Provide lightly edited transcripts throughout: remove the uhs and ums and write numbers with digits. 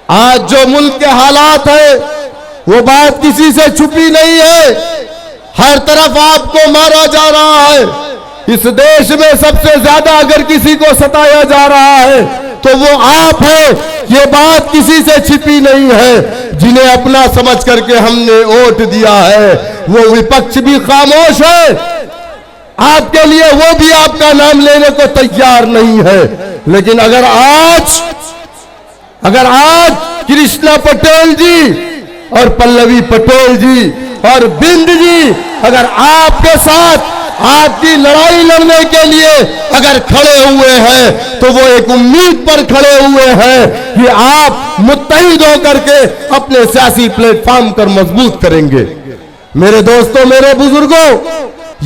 आज जो मुल्क के हालात है वो बात किसी से छुपी नहीं है। हर तरफ आपको मारा जा रहा है। इस देश में सबसे ज्यादा अगर किसी को सताया जा रहा है तो वो आप है। ये बात किसी से छिपी नहीं है। जिन्हें अपना समझ करके हमने वोट दिया है वो विपक्ष भी खामोश है। आपके लिए वो भी आपका नाम लेने को तैयार नहीं है। लेकिन अगर आज कृष्णा पटेल जी और पल्लवी पटेल जी और बिंद जी अगर आपके साथ आपकी लड़ाई लड़ने के लिए अगर खड़े हुए हैं तो वो एक उम्मीद पर खड़े हुए हैं कि आप मुत्तहिद होकर के अपने सियासी प्लेटफॉर्म पर मजबूत करेंगे। मेरे दोस्तों, मेरे बुजुर्गों,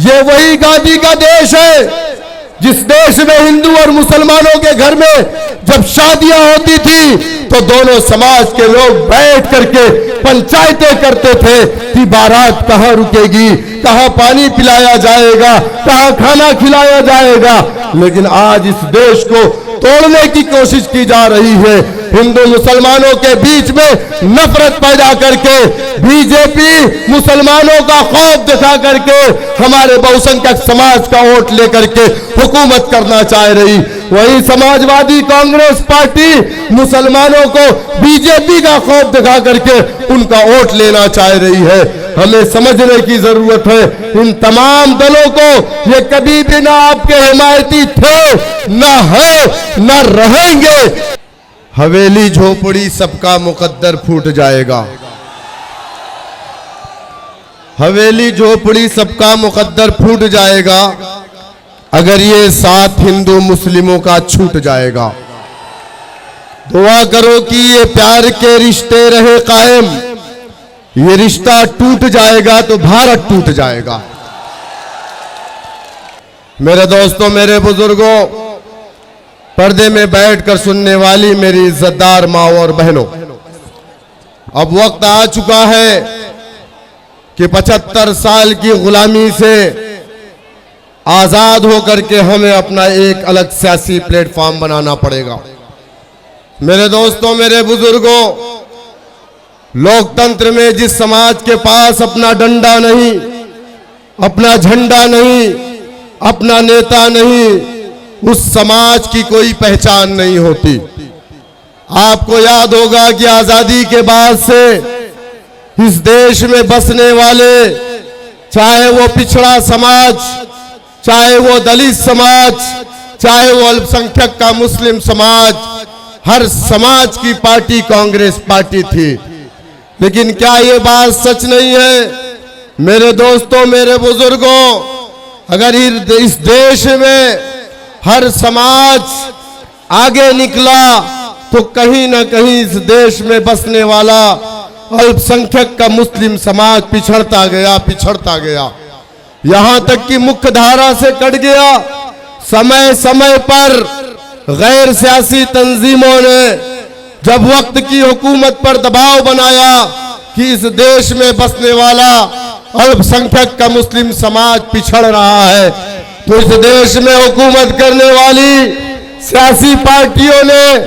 ये वही गांधी का देश है जिस देश में हिंदू और मुसलमानों के घर में जब शादियां होती थी तो दोनों समाज के लोग बैठ करके पंचायतें करते थे कि बारात कहां रुकेगी, कहां पानी पिलाया जाएगा, कहां खाना खिलाया जाएगा। लेकिन आज इस देश को तोड़ने की कोशिश की जा रही है। हिंदू मुसलमानों के बीच में नफरत पैदा करके बीजेपी मुसलमानों का खौफ दिखा करके हमारे बहुसंख्यक समाज का वोट लेकर के हुकूमत करना चाह रही। वही समाजवादी कांग्रेस पार्टी मुसलमानों को बीजेपी का खौफ दिखा करके उनका वोट लेना चाह रही है। हमें समझने की जरूरत है इन तमाम दलों को। ये कभी भी ना आपके हिमायती थे, ना है, ना रहेंगे। हवेली झोपड़ी सबका मुकद्दर फूट जाएगा। हवेली झोपड़ी सबका मुकद्दर फूट जाएगा अगर ये साथ हिंदू मुस्लिमों का छूट जाएगा। दुआ करो कि ये प्यार के रिश्ते रहे कायम। ये रिश्ता टूट जाएगा तो भारत टूट जाएगा। मेरे दोस्तों, मेरे बुजुर्गों, पर्दे में बैठकर सुनने वाली मेरी इज्जतदार माँ और बहनों, अब वक्त आ चुका है कि 75 साल की गुलामी से आजाद होकर के हमें अपना एक अलग सियासी प्लेटफॉर्म बनाना पड़ेगा। मेरे दोस्तों, मेरे बुजुर्गों, लोकतंत्र में जिस समाज के पास अपना डंडा नहीं, अपना झंडा नहीं, अपना नेता नहीं, उस समाज की कोई पहचान नहीं होती। आपको याद होगा कि आजादी के बाद से इस देश में बसने वाले, चाहे वो पिछड़ा समाज, चाहे वो दलित समाज, चाहे वो अल्पसंख्यक का मुस्लिम समाज, हर समाज की पार्टी कांग्रेस पार्टी थी। लेकिन क्या ये बात सच नहीं है? मेरे दोस्तों, मेरे बुजुर्गों, अगर इस देश में हर समाज आगे निकला तो कहीं ना कहीं इस देश में बसने वाला अल्पसंख्यक का मुस्लिम समाज पिछड़ता गया। यहां तक कि मुख्य धारा से कट गया। समय समय पर गैर सियासी तंजीमों ने जब वक्त की हुकूमत पर दबाव बनाया कि इस देश में बसने वाला अल्पसंख्यक का मुस्लिम समाज पिछड़ रहा है, तो इस देश में हुकूमत करने वाली सियासी पार्टियों ने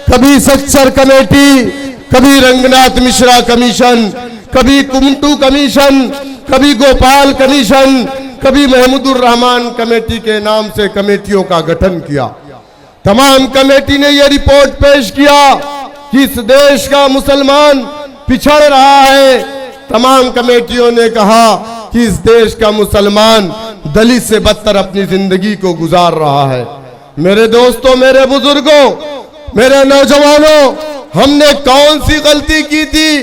कभी सच्चर कमेटी, कभी रंगनाथ मिश्रा कमीशन, कभी कुमटू कमीशन, कभी गोपाल कमीशन, कभी महमूदुर रहमान कमेटी के नाम से कमेटियों का गठन किया। तमाम कमेटी ने यह रिपोर्ट पेश किया कि इस देश का मुसलमान पिछड़ रहा है। तमाम कमेटियों ने कहा कि इस देश का मुसलमान दलित से बदतर अपनी जिंदगी को गुजार रहा है। मेरे दोस्तों, मेरे बुजुर्गों, मेरे नौजवानों, हमने कौन सी गलती की थी?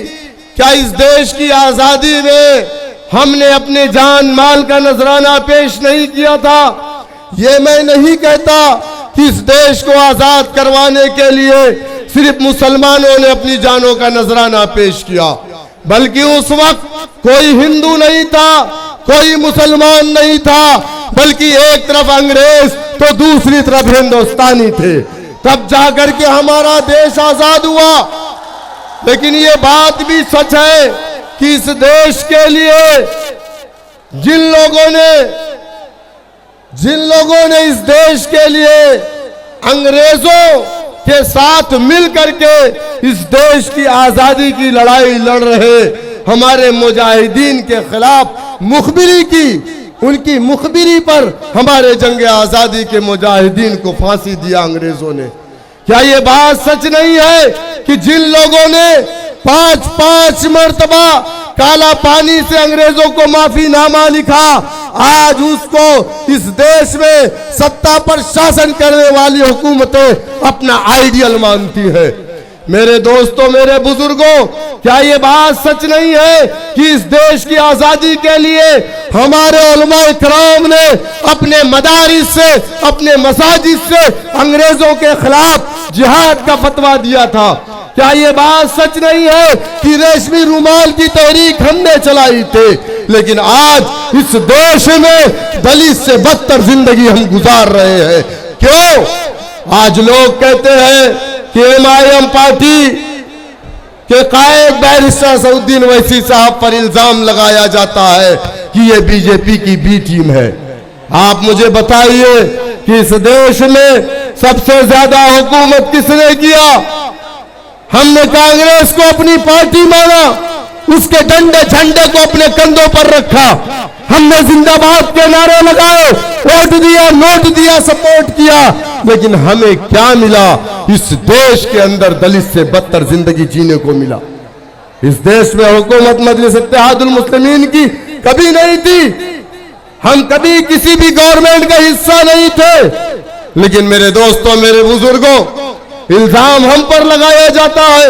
क्या इस देश की आजादी में हमने अपने जान माल का नजराना पेश नहीं किया था? ये मैं नहीं कहता कि इस देश को आजाद करवाने के लिए सिर्फ मुसलमानों ने अपनी जानों का नजराना पेश किया, बल्कि उस वक्त कोई हिंदू नहीं था, कोई मुसलमान नहीं था, बल्कि एक तरफ अंग्रेज तो दूसरी तरफ हिंदुस्तानी थे। तब जाकर के हमारा देश आजाद हुआ। लेकिन ये बात भी सच है कि इस देश के लिए जिन लोगों ने इस देश के लिए अंग्रेजों के साथ मिल करके इस देश की आजादी की लड़ाई लड़ रहे हमारे मुजाहिदीन के खिलाफ मुखबिरी की, उनकी मुखबिरी पर हमारे जंग आजादी के मुजाहिदीन को फांसी दिया अंग्रेजों ने। क्या ये बात सच नहीं है कि जिन लोगों ने 5-5 मर्तबा काला पानी से अंग्रेजों को माफीनामा लिखा, आज उसको इस देश में सत्ता पर शासन करने वाली हुकूमतें अपना आइडियल मानती है। मेरे दोस्तों, मेरे बुजुर्गों, क्या ये बात सच नहीं है कि इस देश की आजादी के लिए हमारे उलमाए किराम ने अपने मदारिस से, अपने मसाजिद से अंग्रेजों के खिलाफ जिहाद का फतवा दिया था? क्या ये बात सच नहीं है कि रेशमी रुमाल की तहरीक हमने चलाई थी? लेकिन आज इस देश में दलित से बदतर जिंदगी हम गुजार रहे हैं। क्यों? आज लोग कहते हैं कि MIM पार्टी के कायद बैरिस्टर असदुद्दीन ओवैसी साहब पर इल्जाम लगाया जाता है कि ये बीजेपी की बी टीम है। आप मुझे बताइए कि इस देश में सबसे ज्यादा हुकूमत किसने किया? हमने कांग्रेस को अपनी पार्टी माना, उसके डंडे झंडे को अपने कंधों पर रखा, हमने जिंदाबाद के नारे लगाए, वोट दिया, नोट दिया, सपोर्ट किया, लेकिन हमें क्या मिला? इस देश के अंदर दलित से बदतर जिंदगी जीने को मिला। इस देश में हुकूमत मजलिस इत्तेहादुल मुस्लिमीन की कभी नहीं थी, हम कभी किसी भी गवर्नमेंट का हिस्सा नहीं थे। लेकिन मेरे दोस्तों, मेरे बुजुर्गों, इल्जाम हम पर लगाया जाता है